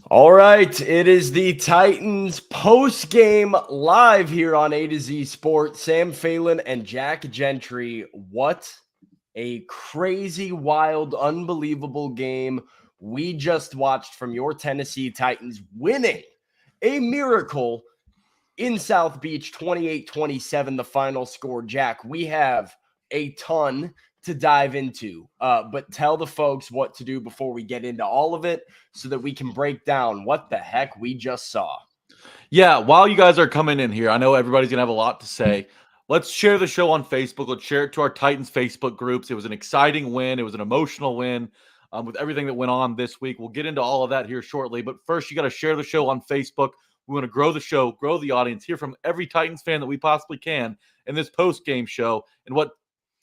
All right, it is the Titans post-game live here on A to Z Sports. Sam Phelan and Jack Gentry. What a crazy, wild, unbelievable game we just watched from your Tennessee Titans winning a miracle in South Beach, 28-27, the final score. Jack, we have a ton to dive into, but tell the folks what to do before we get into all of it so that we can break down what the heck we just saw. Yeah, while you guys are coming in here, I know everybody's going to have a lot to say. Let's share the show on Facebook. Let's share it to our Titans Facebook groups. It was an exciting win. It was an emotional win with everything that went on this week. We'll get into all of that here shortly. But first, you got to share the show on Facebook. We want to grow the show, grow the audience, hear from every Titans fan that we possibly can in this post-game show and what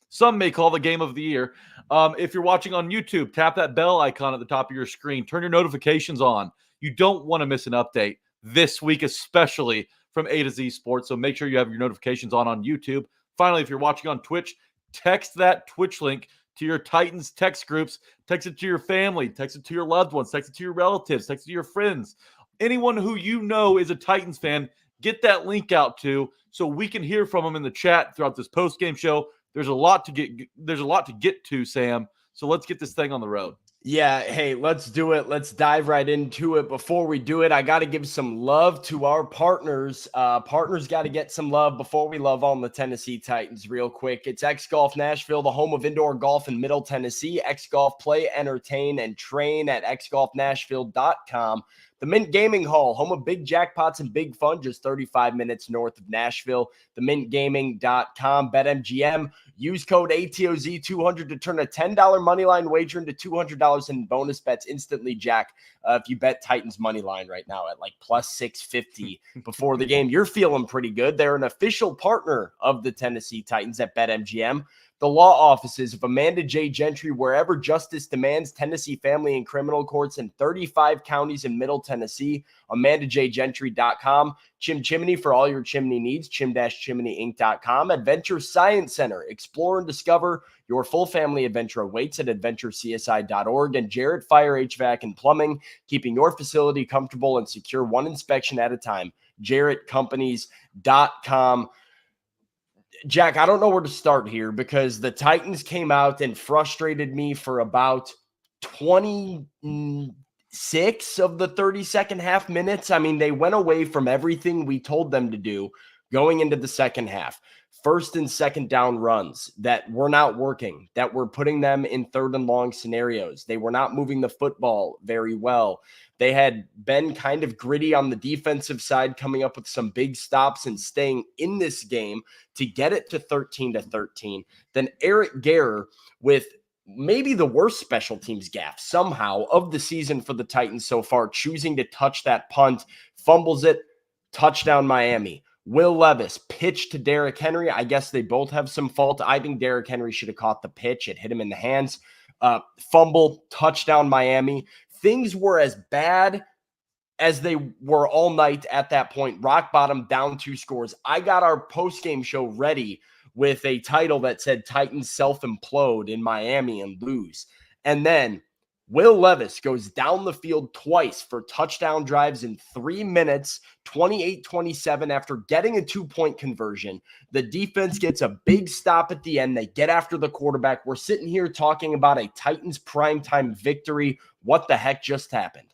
some may call the game of the year. If you're watching on YouTube, tap that bell icon at the top of your screen. Turn your notifications on. You don't want to miss an update this week, especially from A to Z Sports. So make sure you have your notifications on YouTube. Finally, if you're watching on Twitch, text that Twitch link to your Titans text groups. Text it to your family. Text it to your loved ones. Text it to your relatives. Text it to your friends. Anyone who you know is a Titans fan, get that link out to so we can hear from them in the chat throughout this post-game show. There's a lot to get to, Sam. So let's get this thing on the road. Yeah, hey, let's do it. Let's dive right into it. Before we do it, I got to give some love to our partners. Partners got to get some love before we love on the Tennessee Titans real quick. It's X Golf Nashville, the home of indoor golf in Middle Tennessee. X Golf, play, entertain, and train at xgolfnashville.com. The Mint Gaming Hall, home of big jackpots and big fun, just 35 minutes north of Nashville. TheMintGaming.com. BetMGM. Use code ATOZ200 to turn a $10 moneyline wager into $200 in bonus bets instantly, Jack. If you bet Titans moneyline right now at like plus 650 before the game, you're feeling pretty good. They're an official partner of the Tennessee Titans at BetMGM. The law offices of Amanda J. Gentry, wherever justice demands, Tennessee Family and Criminal Courts in 35 counties in Middle Tennessee. AmandaJGentry.com. Chim Chimney for all your chimney needs. Chim-chimneyinc.com. Adventure Science Center. Explore and discover your full family adventure awaits at adventurecsi.org. And Jarrett Fire HVAC and Plumbing, keeping your facility comfortable and secure one inspection at a time. JarrettCompanies.com. Jack, I don't know where to start here because the Titans came out and frustrated me for about 26 of the 32nd half minutes. I mean, they went away from everything we told them to do going into the second half. First and second down runs that were not working, that were putting them in third and long scenarios. They were not moving the football very well. They had been kind of gritty on the defensive side, coming up with some big stops and staying in this game to get it to 13-13. Then Eric Garror with maybe the worst special teams gaffe somehow of the season for the Titans so far, choosing to touch that punt, fumbles it, touchdown Miami. Will Levis pitched to Derrick Henry. I guess they both have some fault. I think Derrick Henry should have caught the pitch. It hit him in the hands. Fumble, touchdown Miami. Things were as bad as they were all night at that point. Rock bottom, down 2 scores. I got our post-game show ready with a title that said Titans self-implode in Miami and lose. And then Will Levis goes down the field twice for touchdown drives in 3 minutes, 28-27 after getting a 2-point conversion. The defense gets a big stop at the end. They get after the quarterback. We're sitting here talking about a Titans primetime victory. What the heck just happened?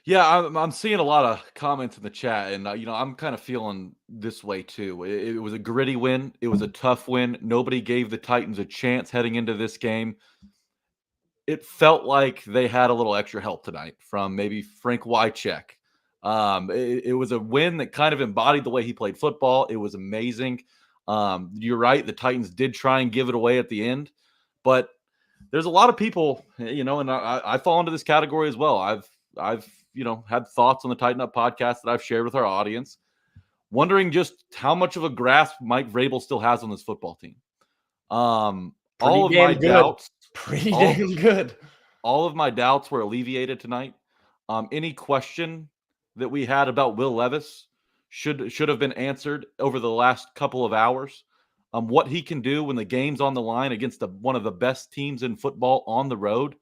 Yeah, I'm seeing a lot of comments in the chat, and I'm kind of feeling this way too. It was a gritty win. It was a tough win. Nobody gave the Titans a chance heading into this game. It felt like they had a little extra help tonight from maybe Frank Wycheck. It was a win that kind of embodied the way he played football. It was amazing. You're right. The Titans did try and give it away at the end, but there's a lot of people, and I fall into this category as well. I've had thoughts on the Tighten Up podcast that I've shared with our audience, wondering just how much of a grasp Mike Vrabel still has on this football team. All of my doubts. Pretty damn good. All of my doubts were alleviated tonight. Any question that we had about Will Levis should have been answered over the last couple of hours. What he can do when the game's on the line against one of the best teams in football on the road.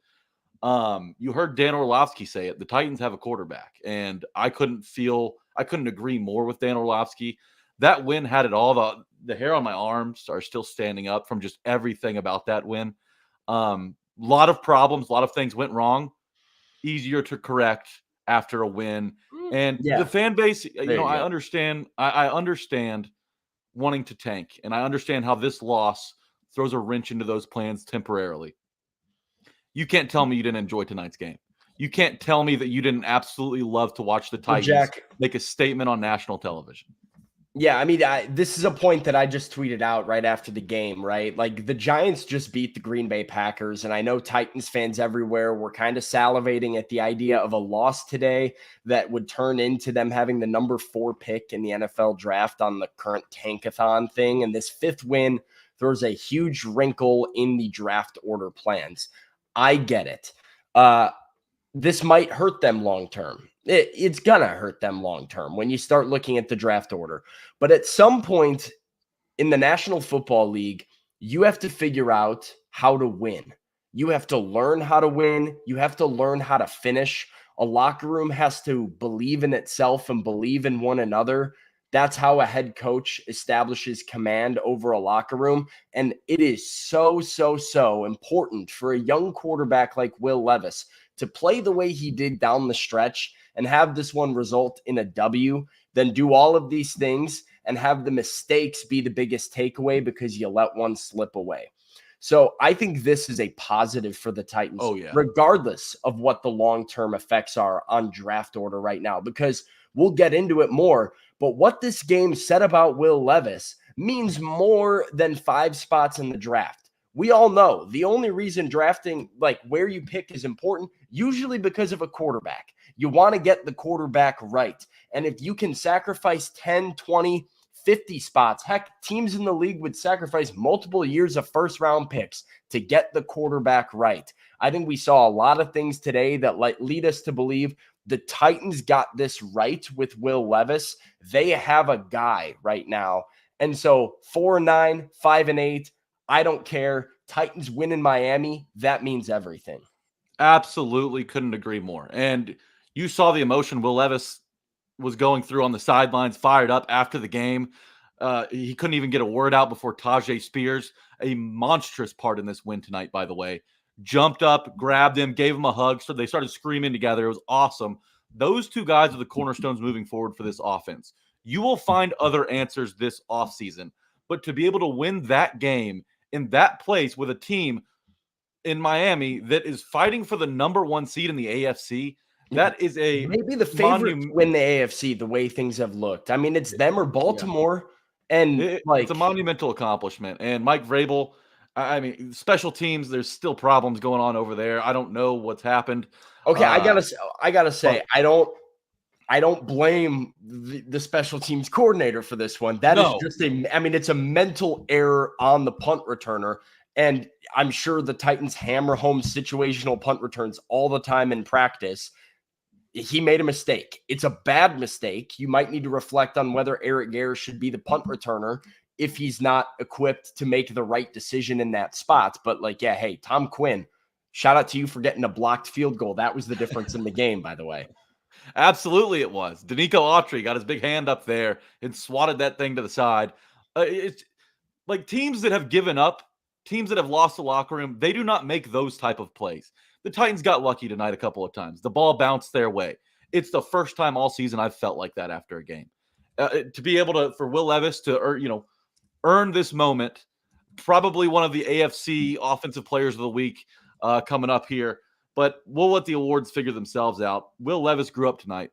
You heard Dan Orlovsky say it. The Titans have a quarterback, and I couldn't agree more with Dan Orlovsky. That win had it all. The hair on my arms are still standing up from just everything about that win. A lot of problems, a lot of things went wrong. Easier to correct after a win. And the fan base, I understand. I understand wanting to tank, and I understand how this loss throws a wrench into those plans temporarily. You can't tell me you didn't enjoy tonight's game. You can't tell me that you didn't absolutely love to watch the Titans make a statement on national television. Yeah, I mean, this is a point that I just tweeted out right after the game, right? Like, the Giants just beat the Green Bay Packers, and I know Titans fans everywhere were kind of salivating at the idea of a loss today that would turn into them having the number 4 pick in the NFL draft on the current tankathon thing, and this 5th win throws a huge wrinkle in the draft order plans. I get it. This might hurt them long term. It's going to hurt them long term when you start looking at the draft order. But at some point in the National Football League, you have to figure out how to win. You have to learn how to win. You have to learn how to finish. A locker room has to believe in itself and believe in one another. That's how a head coach establishes command over a locker room. And it is so important for a young quarterback like Will Levis to play the way he did down the stretch and have this one result in a W, then do all of these things and have the mistakes be the biggest takeaway because you let one slip away. So I think this is a positive for the Titans, regardless of what the long-term effects are on draft order right now, because we'll get into it more. But what this game said about Will Levis means more than 5 spots in the draft. We all know the only reason drafting, like where you pick, is important, usually because of a quarterback. You want to get the quarterback right. And if you can sacrifice 10, 20, 50 spots, heck, teams in the league would sacrifice multiple years of first-round picks to get the quarterback right. I think we saw a lot of things today that lead us to believe the Titans got this right with Will Levis. They have a guy right now. And so 4-9, 5-8, I don't care. Titans win in Miami. That means everything. Absolutely couldn't agree more. And you saw the emotion Will Levis was going through on the sidelines, fired up after the game. He couldn't even get a word out before Taj Spears, a monstrous part in this win tonight, by the way, jumped up, grabbed him, gave him a hug. So they started screaming together. It was awesome. Those two guys are the cornerstones moving forward for this offense. You will find other answers this offseason, but to be able to win that game in that place with a team in Miami that is fighting for the number 1 seed in the AFC, that is maybe the favorite to win the AFC, the way things have looked. I mean, it's them or Baltimore. Yeah. And it's a monumental accomplishment. And Mike Vrabel, I mean, special teams, there's still problems going on over there. I don't know what's happened. Okay, I gotta say, I don't blame the special teams coordinator for this one. That is just it's a mental error on the punt returner. And I'm sure the Titans hammer home situational punt returns all the time in practice. He made a mistake. It's a bad mistake. You might need to reflect on whether Eric Garrett should be the punt returner if he's not equipped to make the right decision in that spot. But hey, Tom Quinn, shout out to you for getting a blocked field goal. That was the difference in the game, by the way. Absolutely it was. Danico Autry got his big hand up there and swatted that thing to the side. It's like teams that have given up, teams that have lost the locker room, they do not make those type of plays. The Titans got lucky tonight a couple of times. The ball bounced their way. It's the first time all season I've felt like that after a game. To be able for Will Levis to earn this moment, probably one of the AFC Offensive Players of the Week coming up here. But we'll let the awards figure themselves out. Will Levis grew up tonight.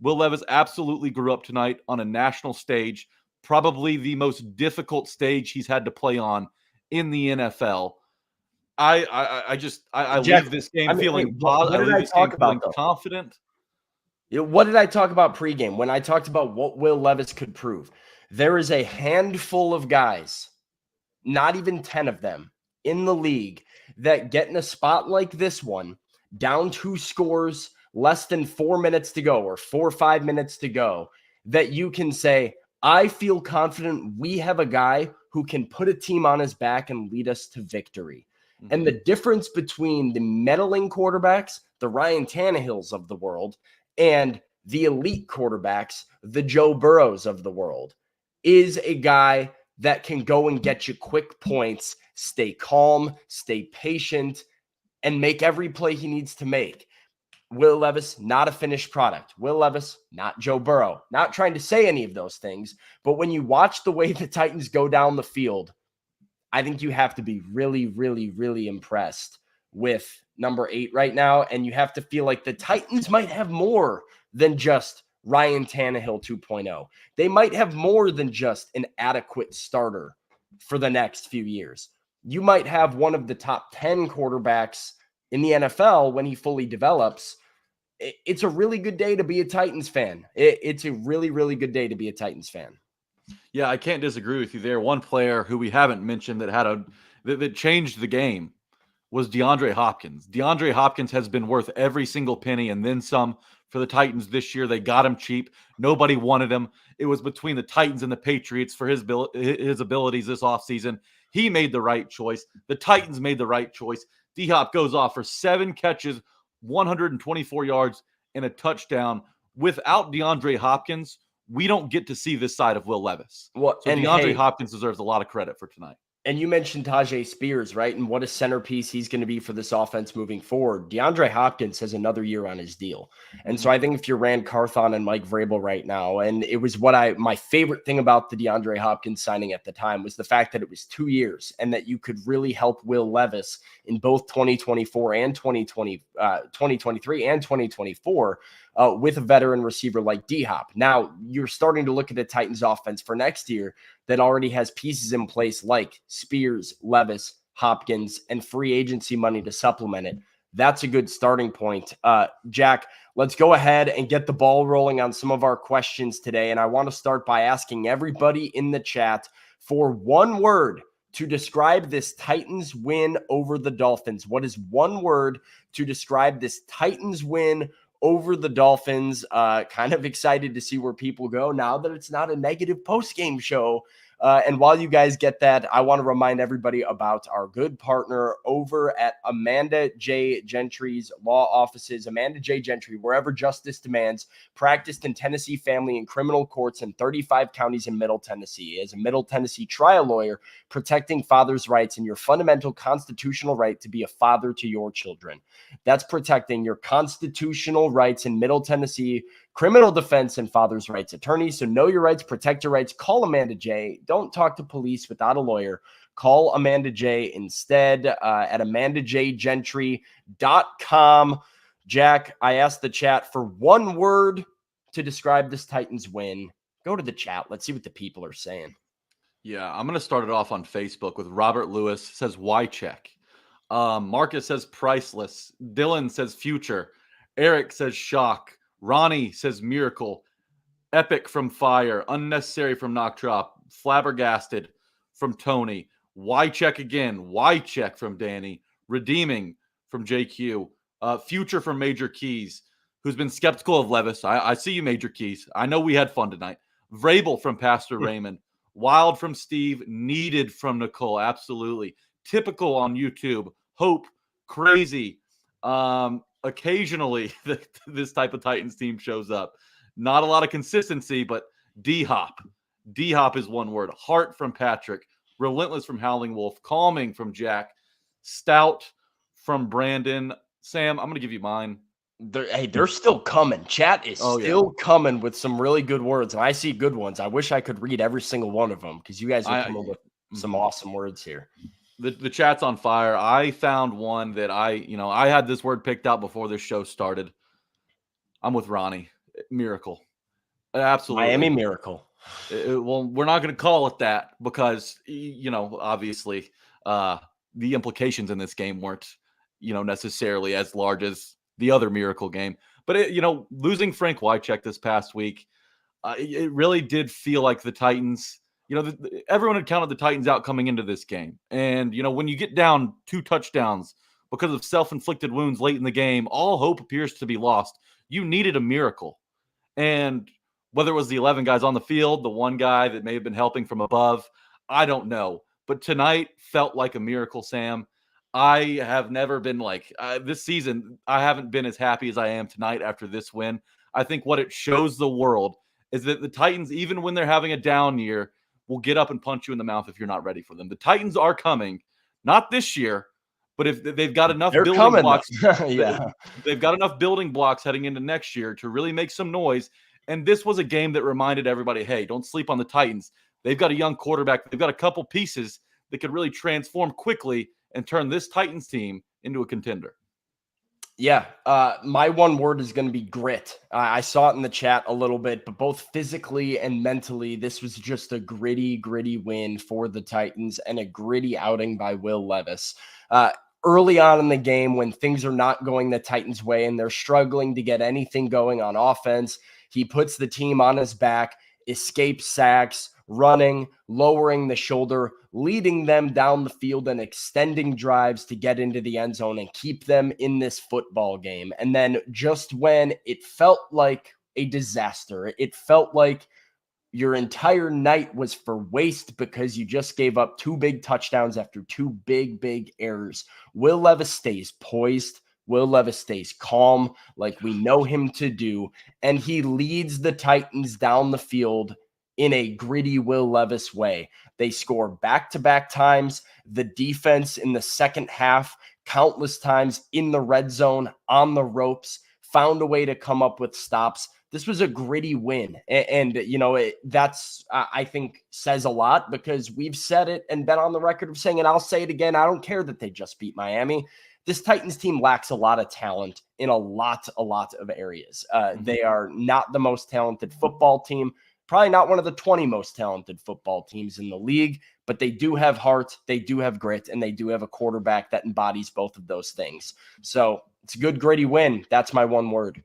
Will Levis absolutely grew up tonight on a national stage, probably the most difficult stage he's had to play on in the NFL. I leave this game feeling positive. I leave this game feeling confident. What did I talk about pregame when I talked about what Will Levis could prove? There is a handful of guys, not even 10 of them, in the league that get in a spot like this one, down 2 scores, less than 4 minutes to go or 4 or 5 minutes to go, that you can say, I feel confident we have a guy who can put a team on his back and lead us to victory. And the difference between the meddling quarterbacks, the Ryan Tannehills of the world, and the elite quarterbacks, the Joe Burrows of the world, is a guy that can go and get you quick points, stay calm, stay patient, and make every play he needs to make. Will Levis, not a finished product. Will Levis, not Joe Burrow. Not trying to say any of those things, but when you watch the way the Titans go down the field, I think you have to be really, really, really impressed with number 8 right now. And you have to feel like the Titans might have more than just Ryan Tannehill 2.0. They might have more than just an adequate starter for the next few years. You might have one of the top 10 quarterbacks in the NFL when he fully develops. It's a really good day to be a Titans fan. It's a really, really good day to be a Titans fan. Yeah, I can't disagree with you there. One player who we haven't mentioned that changed the game was DeAndre Hopkins. DeAndre Hopkins has been worth every single penny and then some for the Titans this year. They got him cheap. Nobody wanted him. It was between the Titans and the Patriots for his abilities this offseason. He made the right choice. The Titans made the right choice. D-Hop goes off for 7 catches, 124 yards, and a touchdown. Without DeAndre Hopkins, we don't get to see this side of Will Levis. So DeAndre Hopkins deserves a lot of credit for tonight. And you mentioned Taj Spears, right? And what a centerpiece he's going to be for this offense moving forward. DeAndre Hopkins has another year on his deal. And so I think if you're Rand Carthon and Mike Vrabel right now, and it was my favorite thing about the DeAndre Hopkins signing at the time was the fact that it was 2 years and that you could really help Will Levis in both 2024 and 2023 and 2024 with a veteran receiver like D-Hop. Now you're starting to look at the Titans offense for next year that already has pieces in place like Spears, Levis, Hopkins, and free agency money to supplement it. That's a good starting point. Jack, let's go ahead and get the ball rolling on some of our questions today. And I want to start by asking everybody in the chat for one word to describe this Titans win over the Dolphins. What is one word to describe this Titans win over the Dolphins? Kind of excited to see where people go now that it's not a negative post-game show. And while you guys get that, I want to remind everybody about our good partner over at Amanda J. Gentry's law offices. Amanda J. Gentry, wherever justice demands, practiced in Tennessee family and criminal courts in 35 counties in Middle Tennessee. As a Middle Tennessee trial lawyer, protecting fathers' rights and your fundamental constitutional right to be a father to your children. That's protecting your constitutional rights in Middle Tennessee, criminal defense and father's rights attorneys. So know your rights, protect your rights. Call Amanda J. Don't talk to police without a lawyer. Call Amanda J instead at amandajgentry.com. Jack, I asked the chat for one word to describe this Titans win. Go to the chat. Let's see what the people are saying. Yeah, I'm going to start it off on Facebook with Robert Lewis says, why check? Marcus says priceless. Dylan says future. Eric says shock. Ronnie says miracle. Epic from Fire. Unnecessary from Knockdrop. Flabbergasted from Tony. Why check again? Why check from Danny. Redeeming from JQ. Future from Major Keys, who's been skeptical of Levis. I see you, Major Keys. I know we had fun tonight. Vrabel from Pastor Raymond. Wild from Steve. Needed from Nicole. Absolutely. Typical on YouTube. Hope. Crazy. Occasionally, this type of Titans team shows up. Not a lot of consistency, but D-Hop. D-Hop is one word. Heart from Patrick. Relentless from Howling Wolf. Calming from Jack. Stout from Brandon. Sam, I'm going to give you mine. They're still coming. Chat is still coming with some really good words, and I see good ones. I wish I could read every single one of them because you guys are coming with some awesome words here. The chat's on fire. I found one that I had this word picked out before this show started. I'm with Ronnie. Miracle. Absolutely. Miami Miracle. Well, we're not going to call it that because, obviously the implications in this game weren't, necessarily as large as the other Miracle game. But, losing Frank Wycheck this past week, it really did feel like the Titans, everyone had counted the Titans out coming into this game. And, when you get down 2 touchdowns because of self-inflicted wounds late in the game, all hope appears to be lost. You needed a miracle. And whether it was the 11 guys on the field, the one guy that may have been helping from above, I don't know. But tonight felt like a miracle, Sam. I have never been like this season. I haven't been as happy as I am tonight after this win. I think what it shows the world is that the Titans, even when they're having a down year, will get up and punch you in the mouth if you're not ready for them. The Titans are coming, not this year, but if they've got enough They're building coming. blocks, Yeah. they've got enough building blocks heading into next year to really make some noise. And this was a game that reminded everybody, hey, don't sleep on the Titans. They've got a young quarterback. They've got a couple pieces that could really transform quickly and turn this Titans team into a contender. Yeah, my one word is going to be grit. I saw it in the chat a little bit, but both physically and mentally, this was just a gritty win for the Titans and a gritty outing by Will Levis. Early on in the game, when things are not going the Titans' way and they're struggling to get anything going on offense, he puts the team on his back, escapes sacks, running, lowering the shoulder, leading them down the field and extending drives to get into the end zone and keep them in this football game. And then just when it felt like a disaster, it felt like your entire night was for waste because you just gave up 2 big touchdowns after 2 big errors, Will Levis stays poised. Will Levis stays calm like we know him to do, and he leads the Titans down the field in a gritty Will Levis way. They score back-to-back times. The defense in the second half, countless times in the red zone, on the ropes, found a way to come up with stops. This was a gritty win. And you know, that's, I think, says a lot because we've said it and been on the record of saying, and I'll say it again, I don't care that they just beat Miami. This Titans team lacks a lot of talent in a lot of areas. They are not the most talented football team, probably not one of the 20 most talented football teams in the league, but they do have heart, they do have grit, and they do have a quarterback that embodies both of those things. So it's a good, gritty win. That's my one word.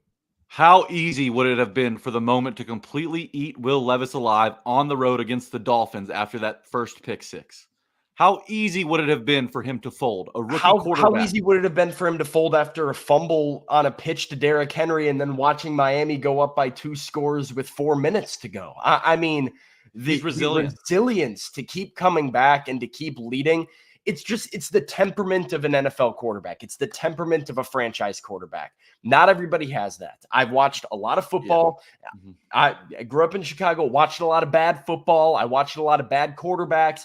How easy would it have been for the moment to completely eat Will Levis alive on the road against the Dolphins after that first pick six? How easy would it have been for him to fold a rookie quarterback? How easy would it have been for him to fold after a fumble on a pitch to Derrick Henry and then watching Miami go up by 2 scores with 4 minutes to go? I mean, the resilience to keep coming back and to keep leading. It's the temperament of an NFL quarterback. It's the temperament of a franchise quarterback. Not everybody has that. I've watched a lot of football. Yeah. I grew up in Chicago, watched a lot of bad football. I watched a lot of bad quarterbacks.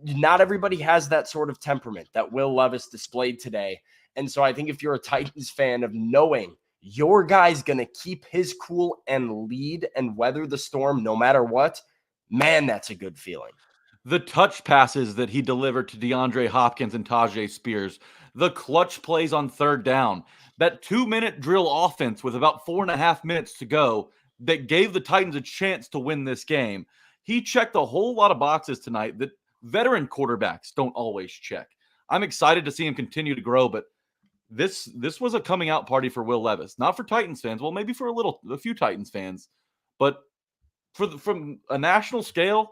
Not everybody has that sort of temperament that Will Levis displayed today. And so I think if you're a Titans fan, of knowing your guy's going to keep his cool and lead and weather the storm no matter what, man, that's a good feeling. The touch passes that he delivered to DeAndre Hopkins and Taj Spears, the clutch plays on third down, that 2-minute drill offense with about 4.5 minutes to go that gave the Titans a chance to win this game. He checked a whole lot of boxes tonight that veteran quarterbacks don't always check. I'm excited to see him continue to grow, but this was a coming out party for Will Levis, not for Titans fans. Well, maybe for a few Titans fans, but from a national scale,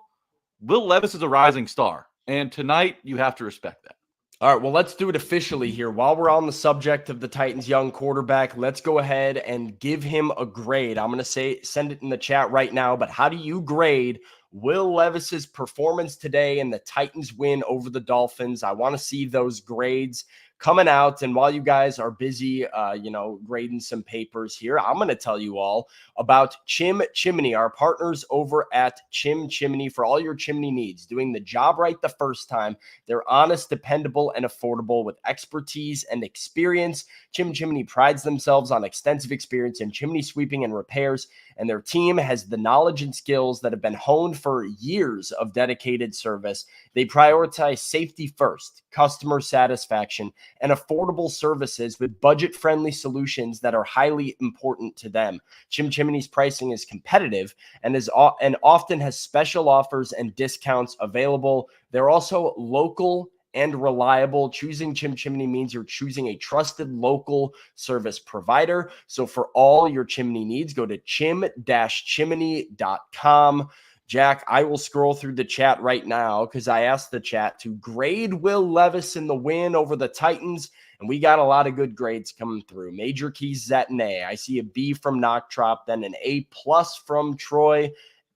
Will Levis is a rising star, and tonight you have to respect that. All right, well, let's do it officially here. While we're on the subject of the Titans' young quarterback, let's go ahead and give him a grade. I'm going to send it in the chat right now, but how do you grade Will Levis's performance today and the Titans' win over the Dolphins? I want to see those grades coming out. And while you guys are busy, grading some papers here, I'm going to tell you all about Chim Chimney, our partners over at Chim Chimney for all your chimney needs, doing the job right the first time. They're honest, dependable, and affordable with expertise and experience. Chim Chimney prides themselves on extensive experience in chimney sweeping and repairs, and their team has the knowledge and skills that have been honed for years of dedicated service. They prioritize safety first, customer satisfaction, and affordable services with budget-friendly solutions that are highly important to them. Chim Chimney's pricing is competitive and often has special offers and discounts available. They're also local and reliable. Choosing Chim Chimney means you're choosing a trusted local service provider. So for all your chimney needs, go to chim-chimney.com. Jack, I will scroll through the chat right now because I asked the chat to grade Will Levis in the win over the Titans, and we got a lot of good grades coming through. Major Keys Zet an A. I see a B from Knocktrop, then an A+ from Troy.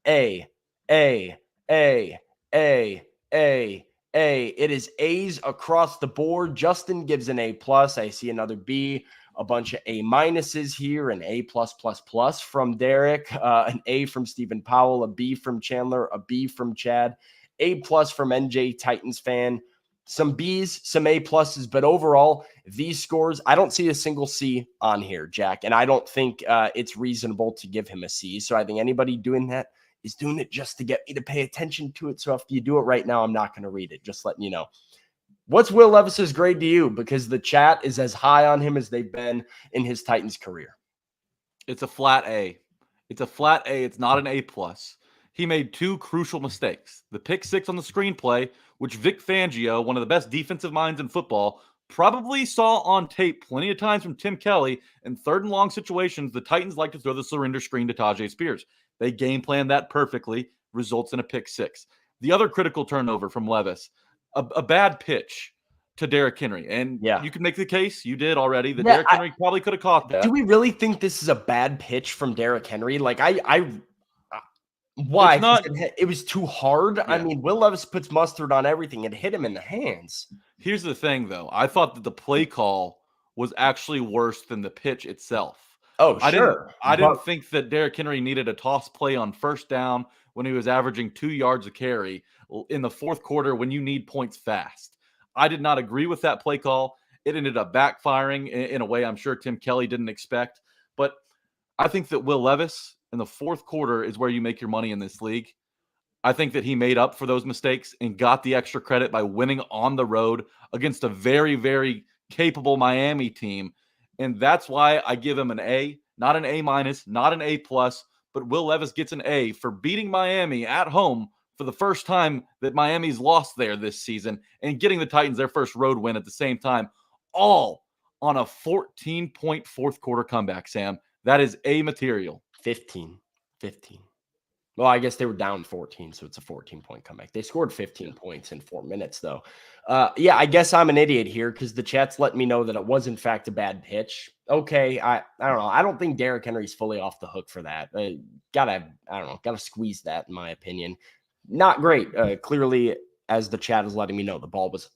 A, A, A, A, A, It is A's across the board. Justin gives an A+. I see another B. A bunch of A minuses here, an A+++ from Derek, an A from Stephen Powell, a B from Chandler, a B from Chad, A+ from NJ Titans fan, some B's, some A+, but overall, these scores, I don't see a single C on here, Jack, and I don't think it's reasonable to give him a C. So I think anybody doing that is doing it just to get me to pay attention to it. So if you do it right now, I'm not going to read it. Just letting you know. What's Will Levis's grade to you? Because the chat is as high on him as they've been in his Titans career. It's a flat A. It's a flat A. It's not an A+. He made 2 crucial mistakes. The pick 6 on the screenplay, which Vic Fangio, one of the best defensive minds in football, probably saw on tape plenty of times from Tim Kelly. In 3rd and long situations, the Titans like to throw the surrender screen to Taj Spears. They game plan that perfectly, results in a pick 6. The other critical turnover from Levis, a bad pitch to Derrick Henry. And you can make the case, you did already, that Derrick Henry probably could have caught that. Do we really think this is a bad pitch from Derrick Henry? Like, why? It was too hard. Yeah. I mean, Will Levis puts mustard on everything. It hit him in the hands. Here's the thing, though. I thought that the play call was actually worse than the pitch itself. Oh, sure. I didn't think that Derrick Henry needed a toss play on 1st down when he was averaging 2 yards a carry in the 4th quarter when you need points fast. I did not agree with that play call. It ended up backfiring in a way I'm sure Tim Kelly didn't expect. But I think that Will Levis in the 4th quarter is where you make your money in this league. I think that he made up for those mistakes and got the extra credit by winning on the road against a very, very capable Miami team. And that's why I give him an A, not an A-, not an A+, but Will Levis gets an A for beating Miami at home for the first time that Miami's lost there this season and getting the Titans their first road win at the same time, all on a 14-point 4th quarter comeback, Sam. That is A material. 15. Well, I guess they were down 14, so it's a 14-point comeback. They scored 15 points in 4 minutes, though. I guess I'm an idiot here because the chat's letting me know that it was, in fact, a bad pitch. Okay, I don't know. I don't think Derrick Henry's fully off the hook for that. Gotta squeeze that, in my opinion. Not great. Clearly, as the chat is letting me know, the ball was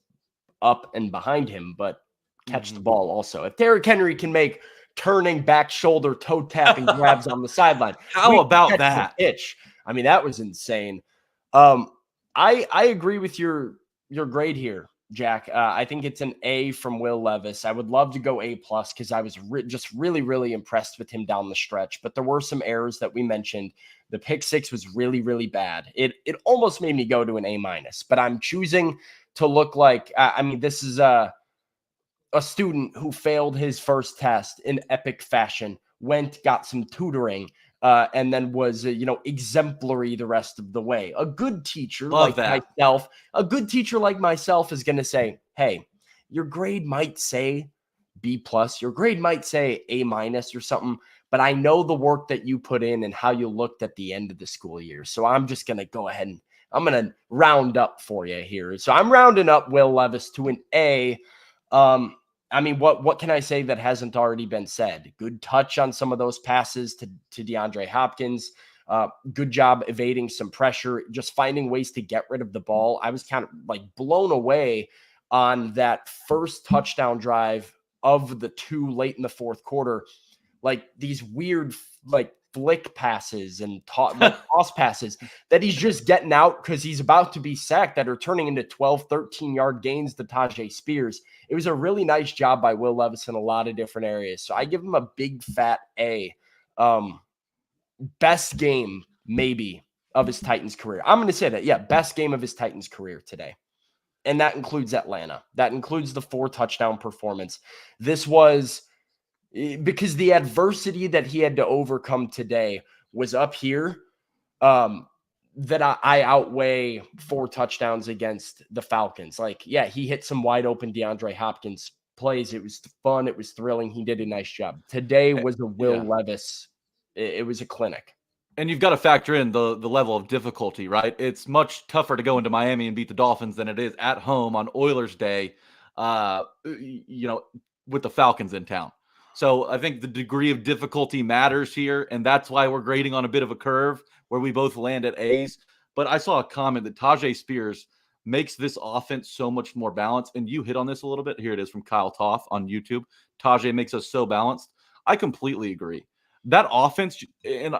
up and behind him, but catch the ball also. If Derrick Henry can make turning back shoulder toe tapping grabs on the sideline, how about that pitch? I mean, that was insane. I agree with your grade here, Jack. I think it's an A from Will Levis. I would love to go A+ because I was just really, really impressed with him down the stretch. But there were some errors that we mentioned. The pick 6 was really, really bad. It almost made me go to an A-, but I'm choosing to look like, I mean, this is a student who failed his first test in epic fashion, got some tutoring, and then was, exemplary the rest of the way. A good teacher like myself is going to say, hey, your grade might say B+, your grade might say A- or something, but I know the work that you put in and how you looked at the end of the school year. So I'm just going to go ahead and I'm going to round up for you here. So I'm rounding up Will Levis to an A. I mean, what can I say that hasn't already been said? Good touch on some of those passes to DeAndre Hopkins. Good job evading some pressure, just finding ways to get rid of the ball. I was kind of like blown away on that first touchdown drive of the 2 late in the 4th quarter. Like these weird, like flick passes and toss passes that he's just getting out because he's about to be sacked that are turning into 12, 13-yard gains to Taj Spears. It was a really nice job by Will Levis in a lot of different areas. So I give him a big fat A. Best game maybe of his Titans career. I'm going to say that. Yeah, best game of his Titans career today. And that includes Atlanta. That includes the 4 touchdown performance. This was because the adversity that he had to overcome today was up here, that I outweigh 4 touchdowns against the Falcons. Like, yeah, he hit some wide open DeAndre Hopkins plays. It was fun. It was thrilling. He did a nice job. Today was a Will Levis. It was a clinic. And you've got to factor in the level of difficulty, right? It's much tougher to go into Miami and beat the Dolphins than it is at home on Oilers Day, with the Falcons in town. So I think the degree of difficulty matters here, and that's why we're grading on a bit of a curve where we both land at A's. But I saw a comment that Taj Spears makes this offense so much more balanced. And you hit on this a little bit. Here it is from Kyle Toth on YouTube. Tajay makes us so balanced. I completely agree. That offense, and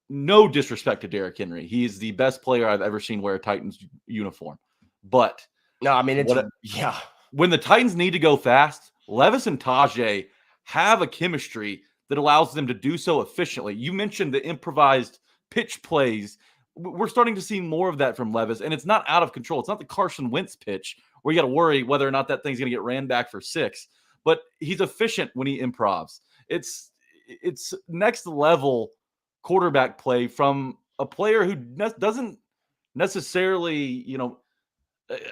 no disrespect to Derrick Henry, he is the best player I've ever seen wear a Titans uniform. But no, I mean, yeah. When the Titans need to go fast, Levis and Tajay have a chemistry that allows them to do so efficiently. You mentioned the improvised pitch plays. We're starting to see more of that from Levis, and it's not out of control. It's not the Carson Wentz pitch where you got to worry whether or not that thing's going to get ran back for 6, but he's efficient when he improvs. It's next level quarterback play from a player who doesn't necessarily,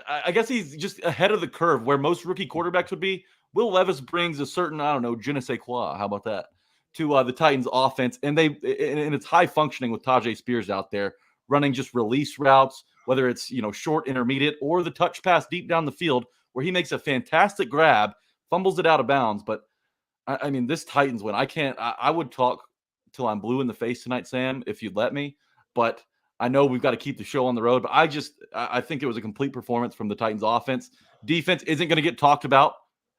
I guess he's just ahead of the curve where most rookie quarterbacks would be. Will Levis brings a certain, I don't know, je ne sais quoi. How about that? To the Titans offense. And it's high functioning with Taj Spears out there running just release routes, whether it's, short, intermediate, or the touch pass deep down the field where he makes a fantastic grab, fumbles it out of bounds. But I mean, this Titans win. I would talk till I'm blue in the face tonight, Sam, if you'd let me. But I know we've got to keep the show on the road, but I think it was a complete performance from the Titans offense. Defense isn't going to get talked about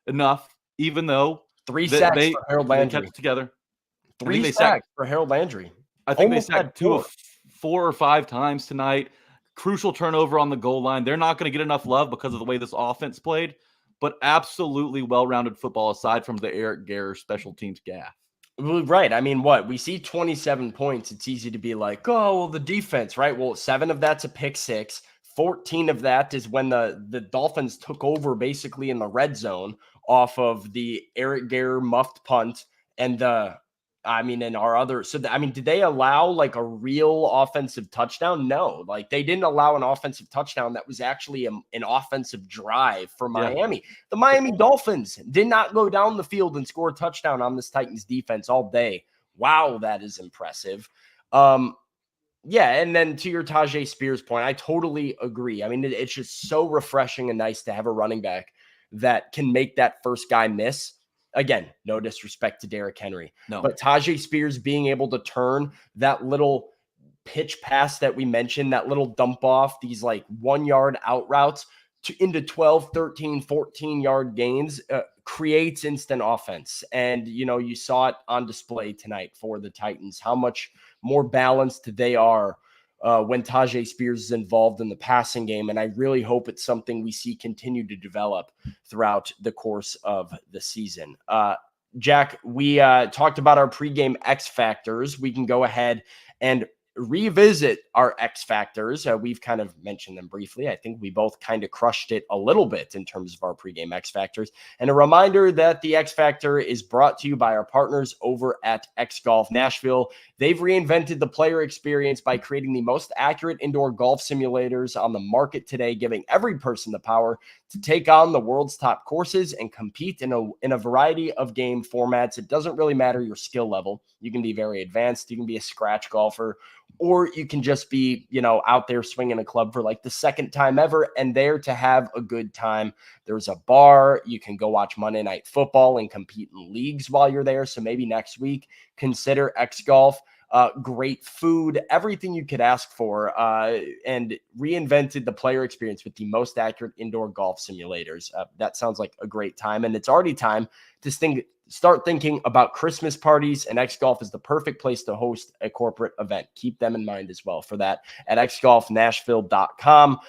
enough, even though 3 sacks for Harold Landry. Kept it together. 3 sacks for Harold Landry. I think they sacked 4 or 5 times tonight. Crucial turnover on the goal line. They're not going to get enough love because of the way this offense played, but absolutely well-rounded football aside from the Eric Garror special teams gaffe. Right. I mean, we see 27 points. It's easy to be like, oh, well, the defense, right? Well, 7 of that's a pick 6. 14 of that is when the Dolphins took over basically in the red zone off of the Eric Garror muffed punt and and our other. So, did they allow like a real offensive touchdown? No, like they didn't allow an offensive touchdown. That was actually an offensive drive for Miami. Yeah. The Miami Dolphins did not go down the field and score a touchdown on this Titans defense all day. Wow, that is impressive. Yeah, and then to your Taj Spears point, I totally agree. I mean, it's just so refreshing and nice to have a running back that can make that first guy miss. Again, no disrespect to Derrick Henry. No. But Taj Spears being able to turn that little pitch pass that we mentioned, that little dump off, these like 1-yard out routes into 12, 13, 14-yard gains creates instant offense. And, you saw it on display tonight for the Titans, how much more balanced they are when Taj Spears is involved in the passing game. And I really hope it's something we see continue to develop throughout the course of the season. Jack, we talked about our pregame X-factors. We can go ahead and revisit our X-factors. We've kind of mentioned them briefly. I think we both kind of crushed it a little bit in terms of our pregame X-factors. And a reminder that the X-factor is brought to you by our partners over at X Golf Nashville. They've reinvented the player experience by creating the most accurate indoor golf simulators on the market today, giving every person the power to take on the world's top courses and compete in a variety of game formats. It doesn't really matter your skill level. You can be very advanced. You can be a scratch golfer, or you can just be, out there swinging a club for like the second time ever and there to have a good time. There's a bar. You can go watch Monday Night Football and compete in leagues while you're there. So maybe next week, consider X Golf. Great food, everything you could ask for, and reinvented the player experience with the most accurate indoor golf simulators. That sounds like a great time, and it's already time to start thinking about Christmas parties, and X Golf is the perfect place to host a corporate event. Keep them in mind as well for that at xgolfnashville.com.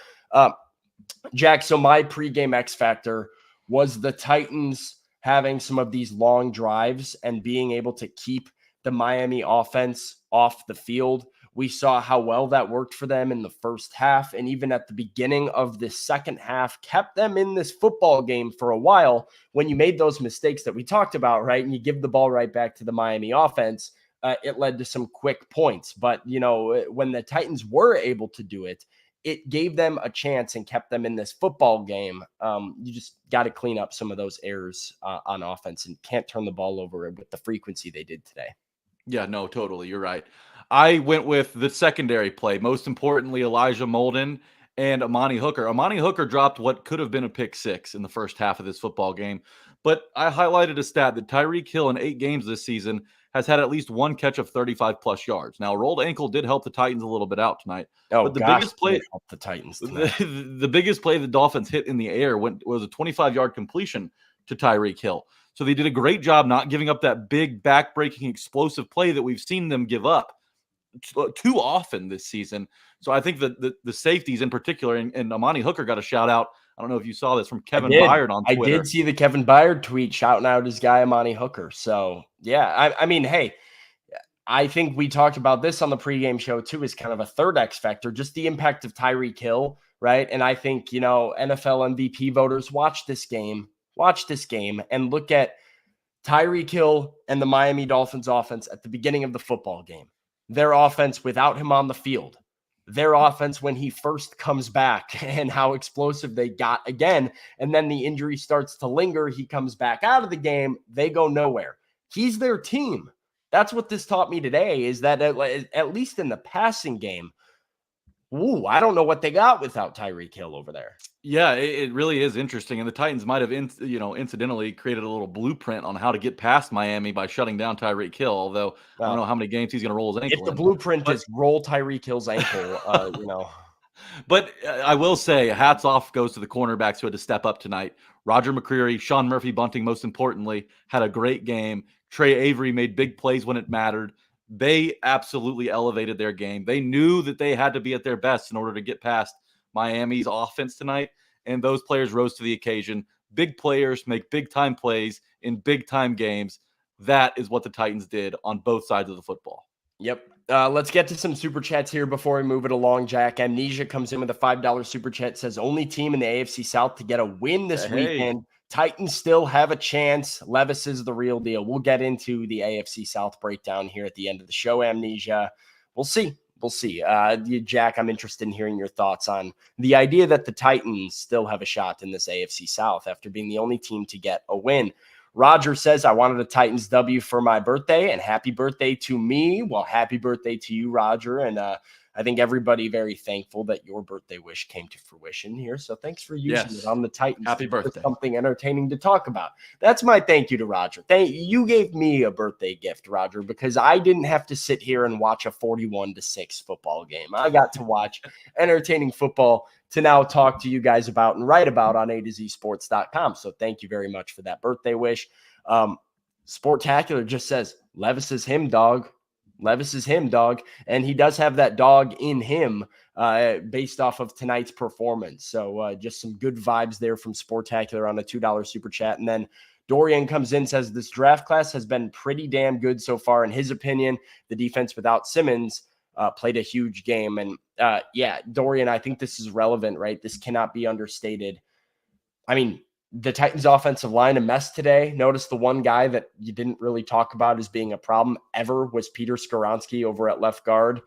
Jack, so my pregame X factor was the Titans having some of these long drives and being able to keep the Miami offense off the field. We saw how well that worked for them in the first half, and even at the beginning of the second half, kept them in this football game for a while. When you made those mistakes that we talked about, right, and you give the ball right back to the Miami offense, it led to some quick points. But, when the Titans were able to do it, it gave them a chance and kept them in this football game. You just got to clean up some of those errors on offense and can't turn the ball over with the frequency they did today. Yeah, no, totally. You're right. I went with the secondary play. Most importantly, Elijah Molden and Amani Hooker. Amani Hooker dropped what could have been a pick 6 in the first half of this football game. But I highlighted a stat that Tyreek Hill in 8 games this season has had at least one catch of 35 plus yards. Now, a rolled ankle did help the Titans a little bit out tonight. Oh, but the gosh, biggest play helped the Titans tonight. the biggest play the Dolphins hit in the air was a 25-yard completion to Tyreek Hill. So they did a great job not giving up that big back-breaking explosive play that we've seen them give up too often this season. So I think that the safeties in particular, and Amani Hooker got a shout out. I don't know if you saw this from Kevin Byard on Twitter. I did see the Kevin Byard tweet shouting out his guy Amani Hooker. So yeah, I mean, hey, I think we talked about this on the pregame show too, as kind of a third X factor, just the impact of Tyreek Hill, right? And I think, you know, NFL MVP voters watch this game and look at Tyreek Hill and the Miami Dolphins offense at the beginning of the football game. Their offense without him on the field. Their offense when he first comes back and how explosive they got again. And then the injury starts to linger. He comes back out of the game. They go nowhere. He's their team. That's what this taught me today, is that at least in the passing game, I don't know what they got without Tyreek Hill over there. Yeah, it really is interesting. And the Titans might have, incidentally created a little blueprint on how to get past Miami by shutting down Tyreek Hill, although I don't know how many games he's going to roll his ankle. If the blueprint is roll Tyreek Hill's ankle, But I will say, hats off goes to the cornerbacks who had to step up tonight. Roger McCreary, Sean Murphy-Bunting, most importantly, had a great game. Trey Avery made big plays when it mattered. They absolutely elevated their game. They knew that they had to be at their best in order to get past Miami's offense tonight, and those players rose to the occasion. Big players make big-time plays in big-time games. That is what the Titans did on both sides of the football. Yep. Let's get to some super chats here before we move it along, Jack. Amnesia comes in with a $5 super chat, says only team in the AFC South to get a win this weekend. Titans still have a chance. Levis is the real deal. We'll get into the AFC South breakdown here at the end of the show, Amnesia. We'll see. Jack, I'm interested in hearing your thoughts on the idea that the Titans still have a shot in this AFC South after being the only team to get a win. Roger says, I wanted a Titans W for my birthday, and happy birthday to me. Well, happy birthday to you, Roger. And I think everybody very thankful that your birthday wish came to fruition here. So thanks for using it on the Titans. Happy birthday. Something entertaining to talk about. That's my thank you to Roger. You gave me a birthday gift, Roger, because I didn't have to sit here and watch a 41-6 football game. I got to watch entertaining football to now talk to you guys about and write about on A2ZSports.com. So thank you very much for that birthday wish. Sportacular just says, Levis is him, dog. Levis is him, dog. And he does have that dog in him based off of tonight's performance. So just some good vibes there from Sportacular on a $2 super chat. And then Dorian comes in, says this draft class has been pretty damn good so far. In his opinion, the defense without Simmons played a huge game. And Dorian, I think this is relevant, right? This cannot be understated. I mean, the Titans offensive line a mess today. Notice the one guy that you didn't really talk about as being a problem ever was Peter Skoronski over at left guard.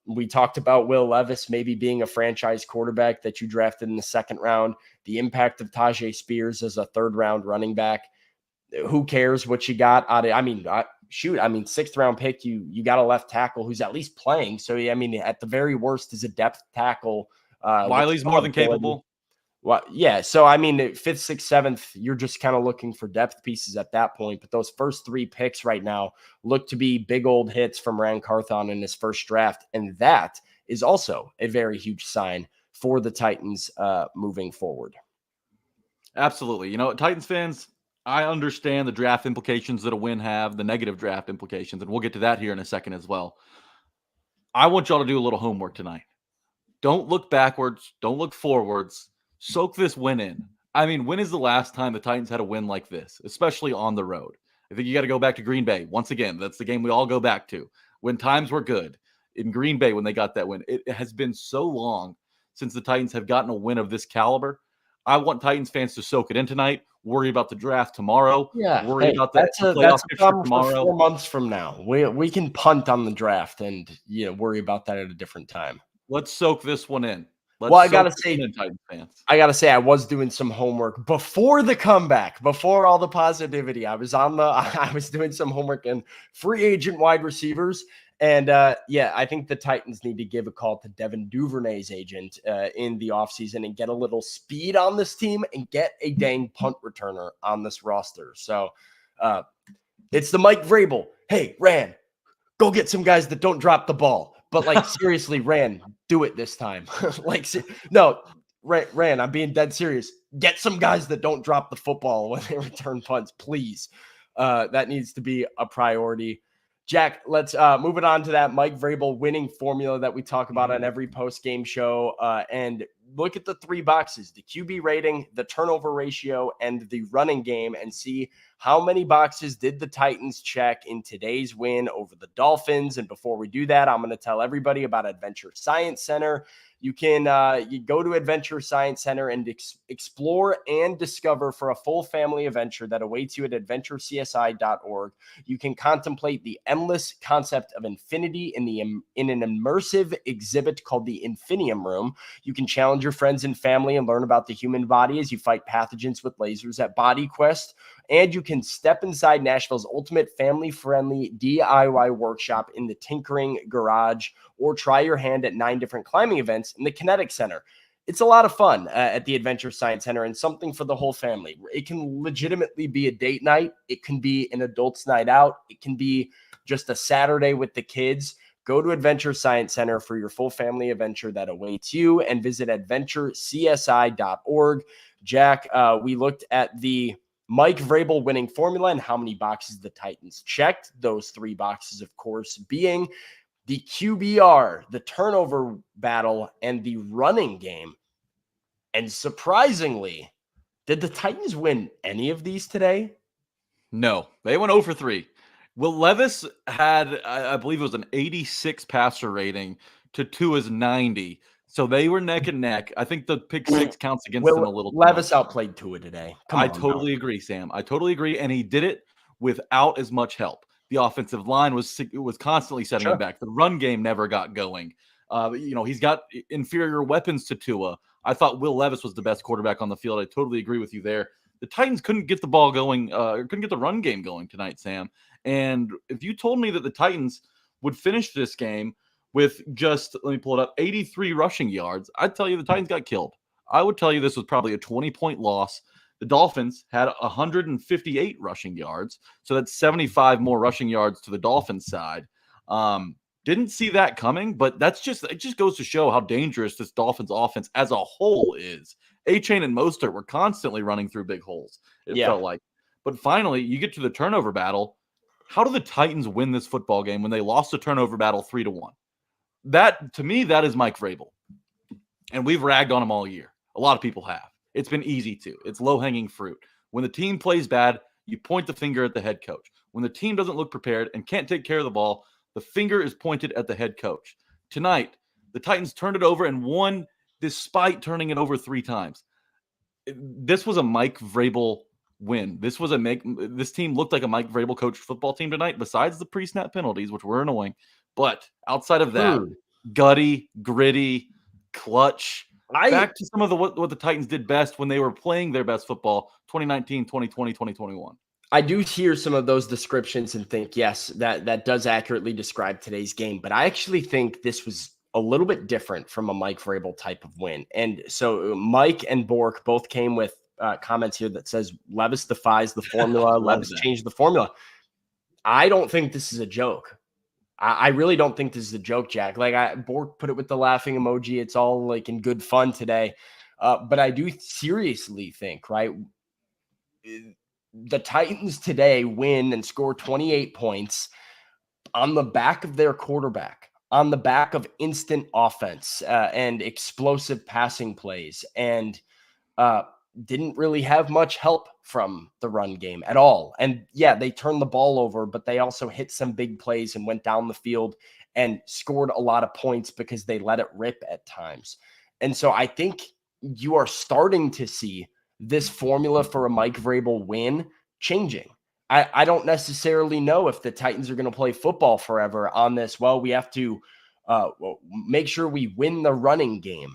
We talked about Will Levis maybe being a franchise quarterback that you drafted in the second round. The impact of Taj Spears as a third round running back. Who cares what you got out of, sixth round pick, you got a left tackle who's at least playing. So, at the very worst is a depth tackle. Wiley's more than capable. Well, yeah. So, fifth, sixth, seventh, you're just kind of looking for depth pieces at that point. But those first three picks right now look to be big old hits from Ran Carthon in his first draft. And that is also a very huge sign for the Titans moving forward. Absolutely. Titans fans, I understand the draft implications that a win have, the negative draft implications, and we'll get to that here in a second as well. I want y'all to do a little homework tonight. Don't look backwards. Don't look forwards. Soak this win in. When is the last time the Titans had a win like this, especially on the road? I think you got to go back to Green Bay. Once again, that's the game we all go back to. When times were good in Green Bay when they got that win. It has been so long since the Titans have gotten a win of this caliber. I want Titans fans to soak it in tonight. Worry about the draft tomorrow. Yeah, worry about that playoff picture tomorrow. For 4 months from now, we can punt on the draft and worry about that at a different time. Let's soak this one in. I gotta say, I was doing some homework before the comeback, before all the positivity. I was doing some homework in free agent wide receivers. And I think the Titans need to give a call to Devin Duvernay's agent in the offseason and get a little speed on this team and get a dang punt returner on this roster. So It's the Mike Vrabel. Hey, Ran, go get some guys that don't drop the ball. But like, seriously, Ran, do it this time. No, Ran, I'm being dead serious. Get some guys that don't drop the football when they return punts, please. That needs to be a priority. Jack, let's move it on to that Mike Vrabel winning formula that we talk about on every post-game show. And look at the 3 boxes, the QB rating, the turnover ratio, and the running game, and see how many boxes did the Titans check in today's win over the Dolphins. And before we do that, I'm going to tell everybody about Adventure Science Center. You can you go to Adventure Science Center and explore and discover for a full family adventure that awaits you at adventurecsi.org. You can contemplate the endless concept of infinity in an immersive exhibit called the Infinium Room. You can challenge your friends and family and learn about the human body as you fight pathogens with lasers at Body Quest. And you can step inside Nashville's ultimate family-friendly DIY workshop in the Tinkering Garage, or try your hand at 9 different climbing events in the Kinetic Center. It's a lot of fun at the Adventure Science Center, and something for the whole family. It can legitimately be a date night. It can be an adult's night out. It can be just a Saturday with the kids. Go to Adventure Science Center for your full family adventure that awaits you, and visit adventurecsi.org. Jack, we looked at the Mike Vrabel winning formula and how many boxes the Titans checked. Those 3 boxes, of course, being the QBR, the turnover battle, and the running game. And surprisingly, did the Titans win any of these today? No, they went 0 for 3. Will Levis had, I believe it was an 86 passer rating to Tua's 90. So they were neck and neck. I think the pick 6 counts against them a little. Levis outplayed Tua today. I totally agree, Sam. I totally agree. And he did it without as much help. The offensive line was constantly setting him back. The run game never got going. He's got inferior weapons to Tua. I thought Will Levis was the best quarterback on the field. I totally agree with you there. The Titans couldn't get the ball going, couldn't get the run game going tonight, Sam. And if you told me that the Titans would finish this game with just, let me pull it up, 83 rushing yards, I'd tell you the Titans got killed. I would tell you this was probably a 20-point loss. The Dolphins had 158 rushing yards, so that's 75 more rushing yards to the Dolphins side. Didn't see that coming, but it just goes to show how dangerous this Dolphins offense as a whole is. A-Chain and Mostert were constantly running through big holes, it felt like. But finally, you get to the turnover battle. How do the Titans win this football game when they lost the turnover battle 3-1? That, to me, that is Mike Vrabel. And we've ragged on him all year. A lot of people have. It's been easy to. It's low-hanging fruit. When the team plays bad, you point the finger at the head coach. When the team doesn't look prepared and can't take care of the ball, the finger is pointed at the head coach. Tonight, the Titans turned it over and won despite turning it over 3 times. This was a Mike Vrabel win. This team looked like a Mike Vrabel coached football team tonight, besides the pre-snap penalties, which were annoying. But outside of that, gutty, gritty, clutch. Back to some of what the Titans did best when they were playing their best football, 2019, 2020, 2021. I do hear some of those descriptions and think, yes, that does accurately describe today's game. But I actually think this was a little bit different from a Mike Vrabel type of win. And so Mike and Bork both came with comments here that says Levis defies the formula. Levis changed the formula. I don't think this is a joke. I really don't think this is a joke, Jack. Like Bork put it with the laughing emoji. It's all like in good fun today. But I do seriously think, right, the Titans today win and score 28 points on the back of their quarterback, on the back of instant offense and explosive passing plays, and didn't really have much help from the run game at all. And yeah, they turned the ball over, but they also hit some big plays and went down the field and scored a lot of points because they let it rip at times. And so I think you are starting to see this formula for a Mike Vrabel win changing. I don't necessarily know if the Titans are going to play football forever on this. Well, we have to make sure we win the running game.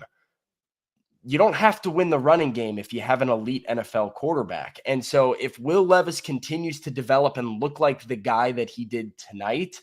You don't have to win the running game if you have an elite NFL quarterback. And so if Will Levis continues to develop and look like the guy that he did tonight,